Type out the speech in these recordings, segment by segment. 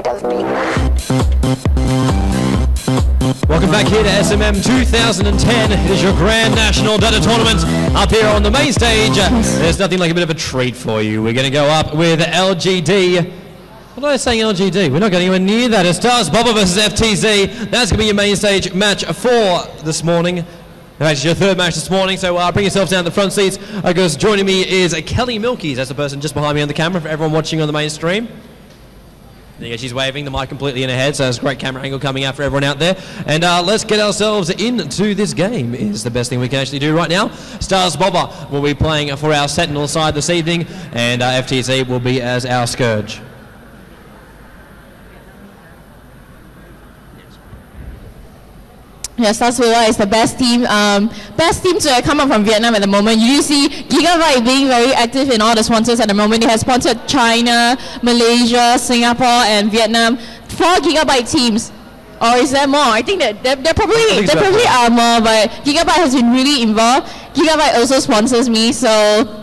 Yeah, definitely. Welcome back here to SMM 2010. It is your Grand National DOTA tournament up here on the main stage. There's nothing like a bit of a treat for you. We're going to go up with LGD. What am I saying, LGD? We're not going anywhere near that. It's Starsboba versus FTZ. That's going to be your main stage match for this morning. It's your third match this morning, so bring yourselves down to the front seats, because joining me is Kelly Milkies. That's the person just behind me on the camera for everyone watching on the main stream. There you go, she's waving, the mic completely in her head, so it's a great camera angle coming out for everyone out there. And let's get ourselves into this game, is the best thing we can actually do right now. Starsboba will be playing for our Sentinel side this evening, and FTZ will be as our Scourge. Yeah, Starsboba is the best team to come up from Vietnam at the moment. You see Gigabyte being very active in all the sponsors at the moment. They have sponsored China, Malaysia, Singapore, and Vietnam. 4 Gigabyte teams. Or is there more? I think that there probably are more, but Gigabyte has been really involved. Gigabyte also sponsors me, so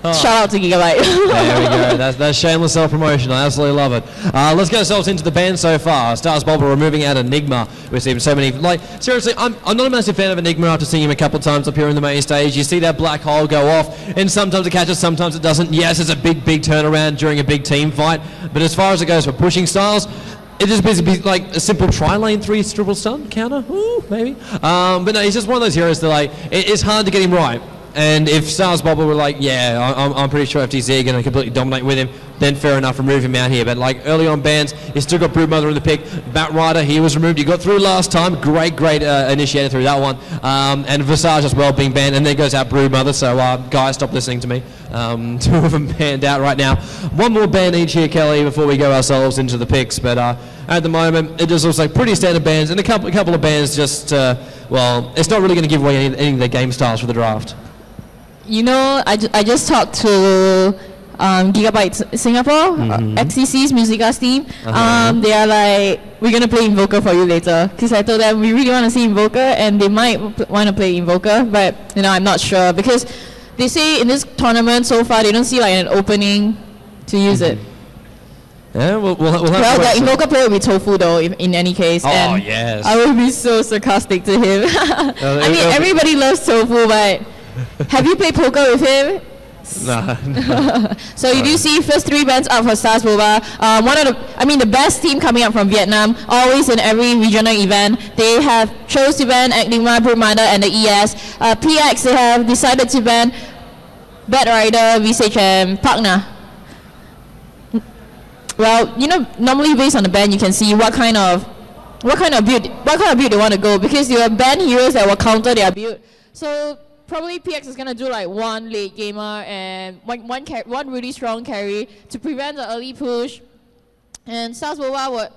shout out to Gigabyte. There we go. That's shameless self-promotion. I absolutely love it. Let's get ourselves into the band so far. Starsboba removing out Enigma. We've seen so many. Like, seriously, I'm not a massive fan of Enigma after seeing him a couple of times up here in the main stage. You see that black hole go off, and sometimes it catches, sometimes it doesn't. Yes, it's a big turnaround during a big team fight. But as far as it goes for pushing styles, it just basically be like a simple tri-lane 3 triple stun counter. Ooh, maybe. But no, he's just one of those heroes that, like, it's hard to get him right. And if Starsboba were like, yeah, I'm pretty sure FTZ are going to completely dominate with him, then fair enough, remove him out here. But like early on bans, you still got Broodmother in the pick. Bat Rider, he was removed. You got through last time. Great initiator through that one. And Visage as well being banned. And then goes out Broodmother. So guys, stop listening to me. 2 of them banned out right now. One more ban each here, Kelly, before we go ourselves into the picks. But at the moment, it just looks like pretty standard bans. And a couple of bans just, well, it's not really going to give away any of their game styles for the draft. You know, I just talked to Gigabyte Singapore, XCC's Musica's team. They are like, we're going to play Invoker for you later. Because I told them we really want to see Invoker, and they might want to play Invoker, but you know, I'm not sure. Because they say in this tournament so far, they don't see like an opening to use it. Yeah, we'll have the Invoker player will be Tofu though, in any case. Oh, and yes. I will be so sarcastic to him. I mean, everybody loves Tofu, but have you played poker with him? No. So you do see first 3 bands out for Starsboba. The best team coming up from Vietnam, always in every regional event. They have chose to ban Enigma, Broodmother, and the ES. PX, they have decided to ban Bat Rider, Visage, and Pagna. Well, you know, normally based on the ban, you can see what kind of build they want to go, because you have ban heroes that will counter their build. So probably PX is gonna do like 1 late gamer and one really strong carry to prevent the early push. And Starsboba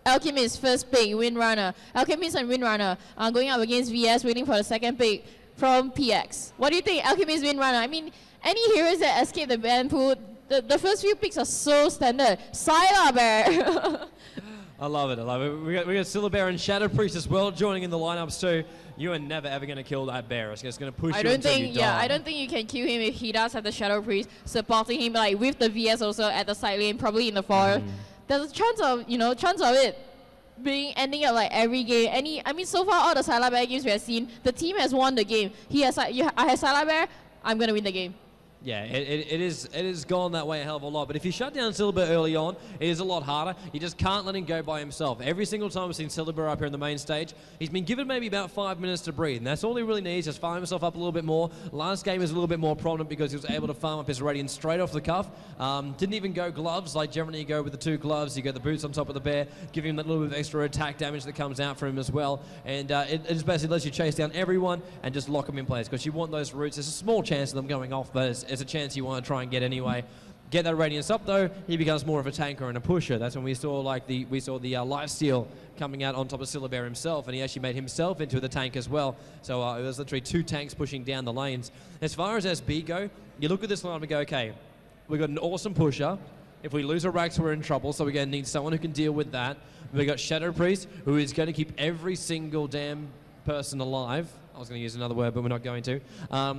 Alchemist first pick, Windrunner. Alchemist and Windrunner are going up against VS, waiting for the second pick from PX. What do you think, Alchemist, Windrunner? I mean, any heroes that escape the ban pool, the first few picks are so standard. Sylar Bear. I love it. We got Sylar Bear and Shadow Priest as well joining in the lineups too. You are never ever going to kill that bear. It's going to push you until you die. Yeah, I don't think you can kill him if he does have the Shadow Priest supporting him, like with the VS also at the side lane, probably in the forest. There's a chance of it ending up like every game. So far all the Sylar Bear games we have seen, the team has won the game. I have Sylar Bear, I'm going to win the game. Yeah, it is gone that way a hell of a lot. But if you shut down Sylar Bear early on, it is a lot harder. You just can't let him go by himself. Every single time we've seen Sylar Bear up here on the main stage, he's been given maybe about 5 minutes to breathe. And that's all he really needs, just farm himself up a little bit more. Last game is a little bit more prominent because he was able to farm up his Radiant straight off the cuff. Didn't even go gloves, like generally you go with the 2 gloves. You go the boots on top of the bear, give him that little bit of extra attack damage that comes out from him as well. And it just basically lets you chase down everyone and just lock them in place, because you want those roots. There's a small chance of them going off, but it's a chance you want to try and get anyway. Get that radiance up though, he becomes more of a tanker and a pusher. That's when we saw the lifesteal coming out on top of Sylar Bear himself, and he actually made himself into the tank as well. So it was literally 2 tanks pushing down the lanes. As far as SB go, you look at this line and go, okay, we've got an awesome pusher. If we lose a Rax, we're in trouble, so we're going to need someone who can deal with that. We've got Shadow Priest, who is going to keep every single damn person alive. I was going to use another word, but we're not going to.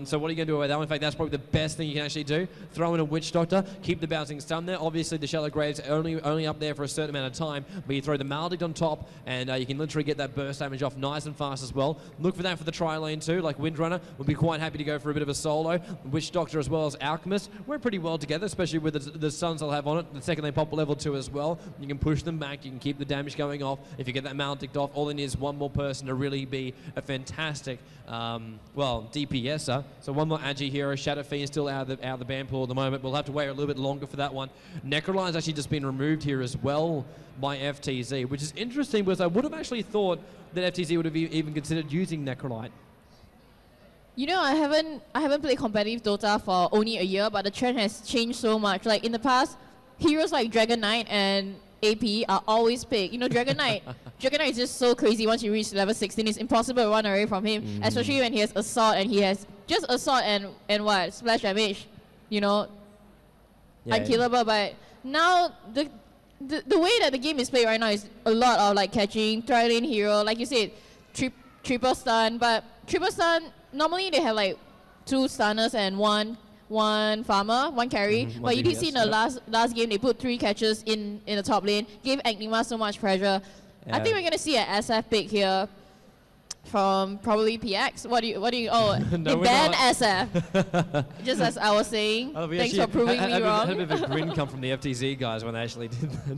So what are you going to do about that one? In fact, that's probably the best thing you can actually do. Throw in a Witch Doctor, keep the bouncing stun there. Obviously, the Shallow Grave's only up there for a certain amount of time, but you throw the Maledict on top, and you can literally get that burst damage off nice and fast as well. Look for that for the tri-lane too, like Windrunner would be quite happy to go for a bit of a solo. Witch Doctor as well as Alchemist work pretty well together, especially with the stuns they'll have on it. The second they pop level 2 as well, you can push them back, you can keep the damage going off. If you get that Maledict off, all it needs is one more person to really be a fantastic DPSer. So one more Agi hero. Shadow Fiend still out of the ban pool at the moment. We'll have to wait a little bit longer for that one. Necroline's actually just been removed here as well by FTZ, which is interesting because I would have actually thought that FTZ would have even considered using Necroline. You know, I haven't played competitive Dota for only a year, but the trend has changed so much. Like in the past, heroes like Dragon Knight and AP are always picked. You know, Dragon Knight is just so crazy. Once you reach level 16, it's impossible to run away from him, especially when he has Assault and he has just Assault and what? Splash damage, you know, unkillable. But now, the way that the game is played right now is a lot of like catching, tri-lane hero, like you said, triple stun. But triple stun, normally they have like 2 stunners and one farmer, one carry. But you did see in the last game they put 3 catchers in the top lane, gave Enigma so much pressure. I think we're gonna see an SF pick here from probably PX. What do you? Oh, no, they banned SF. Just as I was saying. Thanks for proving me wrong. Had a bit of a grin come from the FTZ guys when they actually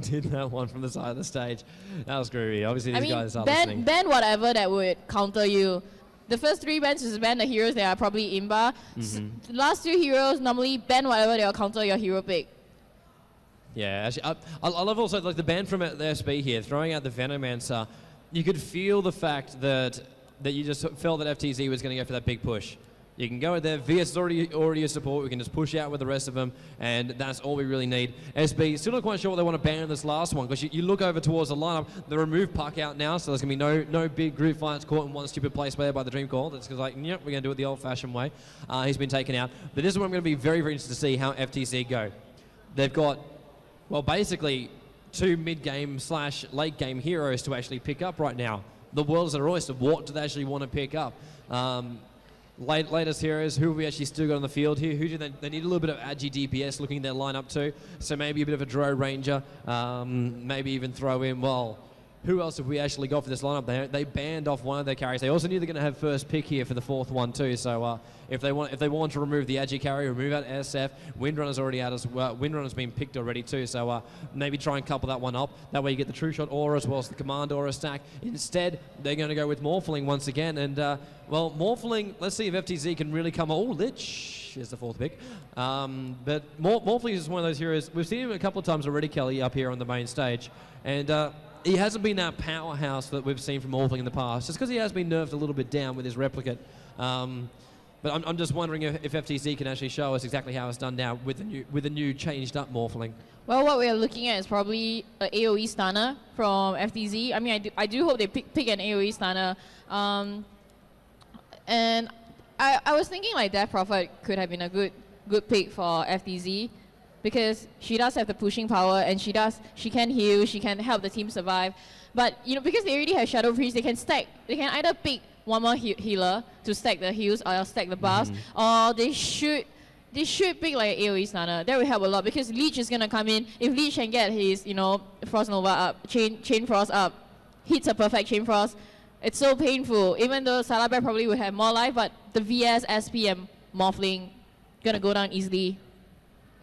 did that one from the side of the stage. That was groovy. Obviously these guys are listening. Ban whatever that would counter you. The first 3 bans is ban the heroes that are probably imba. The last 2 heroes normally ban whatever they will counter your hero pick. Yeah, actually, I love also like the ban from the SB here, throwing out the Venomancer. You could feel the fact that you just felt that FTZ was going to go for that big push. You can go out there. VS is already a support. We can just push out with the rest of them, and that's all we really need. SB, still not quite sure what they want to ban in this last one, because you look over towards the lineup, they removed Puck out now, so there's going to be no big group fights caught in one stupid place there by the Dream Call. That's because, like, yep, we're going to do it the old-fashioned way. He's been taken out. But this is what I'm going to be very, very interested to see how FTZ go. They've got, well, basically 2 mid-game / late-game heroes to actually pick up right now. The world's at a oyster. What do they actually want to pick up? Latest heroes, who have we actually still got on the field here? Who do they need a little bit of Agi DPS looking at their lineup too. So maybe a bit of a Dro Ranger, maybe even throw in, well, who else have we actually got for this lineup? They banned off one of their carries. They also knew they're going to have first pick here for the 4th one too. So if they want to remove the Agi carry, remove out SF. Windrunner's already out as well. Windrunner's been picked already too. So maybe try and couple that one up. That way you get the True Shot aura as well as the Command aura stack. Instead, they're going to go with Morphling once again. And well, Morphling. Let's see if FTZ can really come. Oh, Lich is the 4th pick. But Morphling is one of those heroes. We've seen him a couple of times already, Kelly, up here on the main stage, and. He hasn't been that powerhouse that we've seen from Morphling in the past, just because he has been nerfed a little bit down with his replicate. But I'm just wondering if FTZ can actually show us exactly how it's done now with the new changed up Morphling. Well, what we're looking at is probably an AoE stunner from FTZ. I mean, I do hope they pick an AoE stunner. And I was thinking like Death Prophet could have been a good pick for FTZ. Because she does have the pushing power, and she can heal, she can help the team survive. But you know, because they already have Shadow Priest, they can either pick one more healer to stack the heals or stack the buffs, or they should pick like an AoE stunner. That will help a lot, because Leech is gonna come in. If Leech can get his, you know, Frost Nova up, Chain Frost up, hits a perfect Chain Frost, it's so painful. Even though Salabar probably would have more life, but the VS, SP, and Morphling gonna go down easily.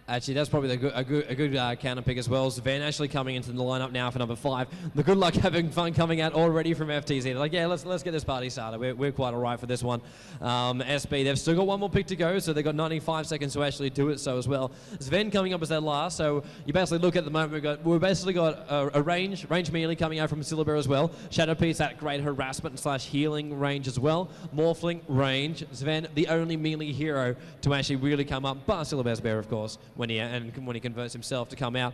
Actually, that's probably a good counter pick as well. Sven actually coming into the lineup now for number 5. The good luck having fun coming out already from FTZ. They're like, yeah, let's get this party started. We're quite all right for this one. SB, they've still got one more pick to go, so they've got 95 seconds to actually do it so as well. Sven coming up as their last, so you basically look at the moment, we've basically got a range melee coming out from Syllabare as well. Shadow Piece, that great harassment / healing range as well. Morphling, range. Sven, the only melee hero to actually really come up, but Syllabare's bear, of course, when he converts himself to come out.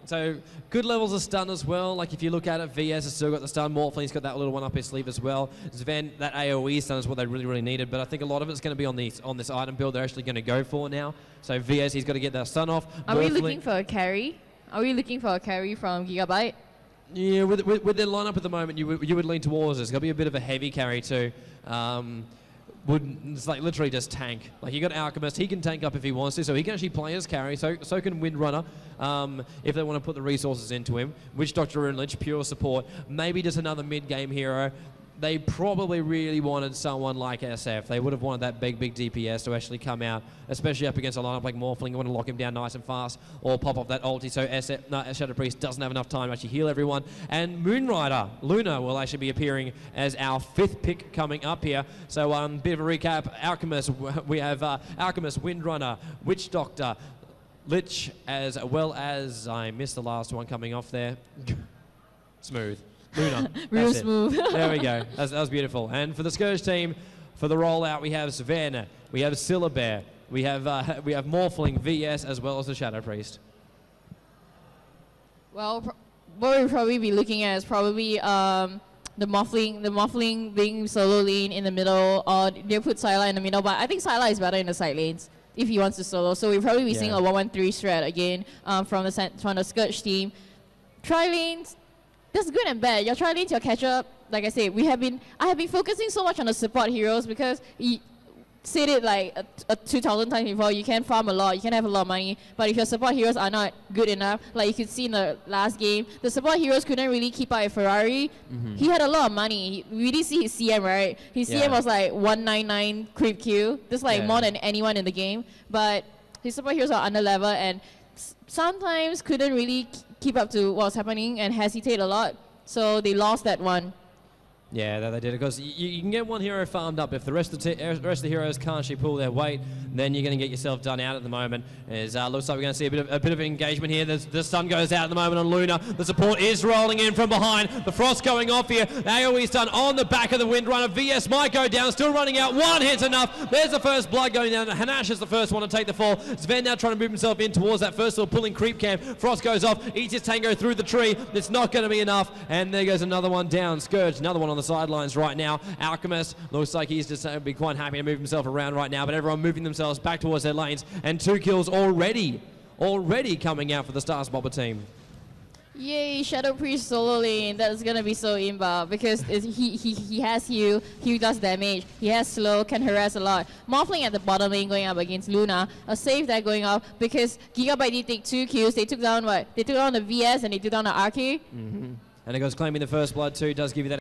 So good levels of stun as well. Like if you look at it, VS has still got the stun. Morphling's got that little one up his sleeve as well. Sven, that AoE stun is what they really needed, but I think a lot of it's going to be on this item build they're actually going to go for now. So VS, he's got to get that stun off. Are we looking for a carry? Are we looking for a carry from Gigabyte? Yeah, with their lineup at the moment, you would lean towards it. It's going to be a bit of a heavy carry too. It's like literally just tank. Like you got Alchemist, he can tank up if he wants to, so he can actually play as carry. So can Windrunner, if they want to put the resources into him. Witch Doctor and Lich, pure support. Maybe just another mid-game hero. They probably really wanted someone like SF. They would have wanted that big DPS to actually come out, especially up against a lineup like Morphling. You want to lock him down nice and fast, or pop off that ulti so Shadow Priest doesn't have enough time to actually heal everyone. And Moonrider, Luna, will actually be appearing as our 5th pick coming up here. So bit of a recap. Alchemist, we have Alchemist, Windrunner, Witch Doctor, Lich, as well as, I missed the last one coming off there. Smooth. Luna. Real smooth. There we go. That was beautiful. And for the Scourge team, for the rollout, we have Savannah, we have Syllabear, we have Morphling, VS, as well as the Shadow Priest. Well, what we'll probably be looking at is probably the Morphling being solo lane in the middle, or they'll put Syla in the middle, but I think Syla is better in the side lanes if he wants to solo. So we'll probably be seeing a 1-1-3 strat again from the Scourge team. Tri lanes. That's good and bad. Your tri lanes, your catch up. Like I said, I have been focusing so much on the support heroes because he said it like 2,000 times before. You can farm a lot, you can have a lot of money, but if your support heroes are not good enough, like you could see in the last game, the support heroes couldn't really keep up with Ferrari. He had a lot of money. We did see his CM, right? His CM was like 199 creep Q. That's like more than anyone in the game. But his support heroes are under level and sometimes couldn't really keep up to what was happening and hesitate a lot, so they lost that one. Yeah, that they did, because you can get one hero farmed up. If the rest of the heroes can't actually pull their weight, then you're going to get yourself done out at the moment. Looks like we're going to see a bit of engagement here. The sun goes out at the moment on Luna. The support is rolling in from behind. The frost going off here. AoE's done on the back of the Windrunner. VS might go down, still running out. One hit's enough. There's the first blood going down. Hanash is the first one to take the fall. Sven now trying to move himself in towards that first little pulling creep camp. Frost goes off, eats his tango through the tree. It's not going to be enough, and there goes another one down. Scourge, another one on the sidelines right now. Alchemist looks like he's just be quite happy to move himself around right now, but everyone moving themselves back towards their lanes, and 2 kills already coming out for the Starsboba team. Yay, Shadow Priest solo lane. That's gonna be so imba because he has heal does damage, he has slow, can harass a lot. Morphling at the bottom lane going up against Luna, a save that going up because Gigabyte did take 2 kills. They took down what? They took down the VS and they took down the RK. And it goes claiming the first blood too, does give you that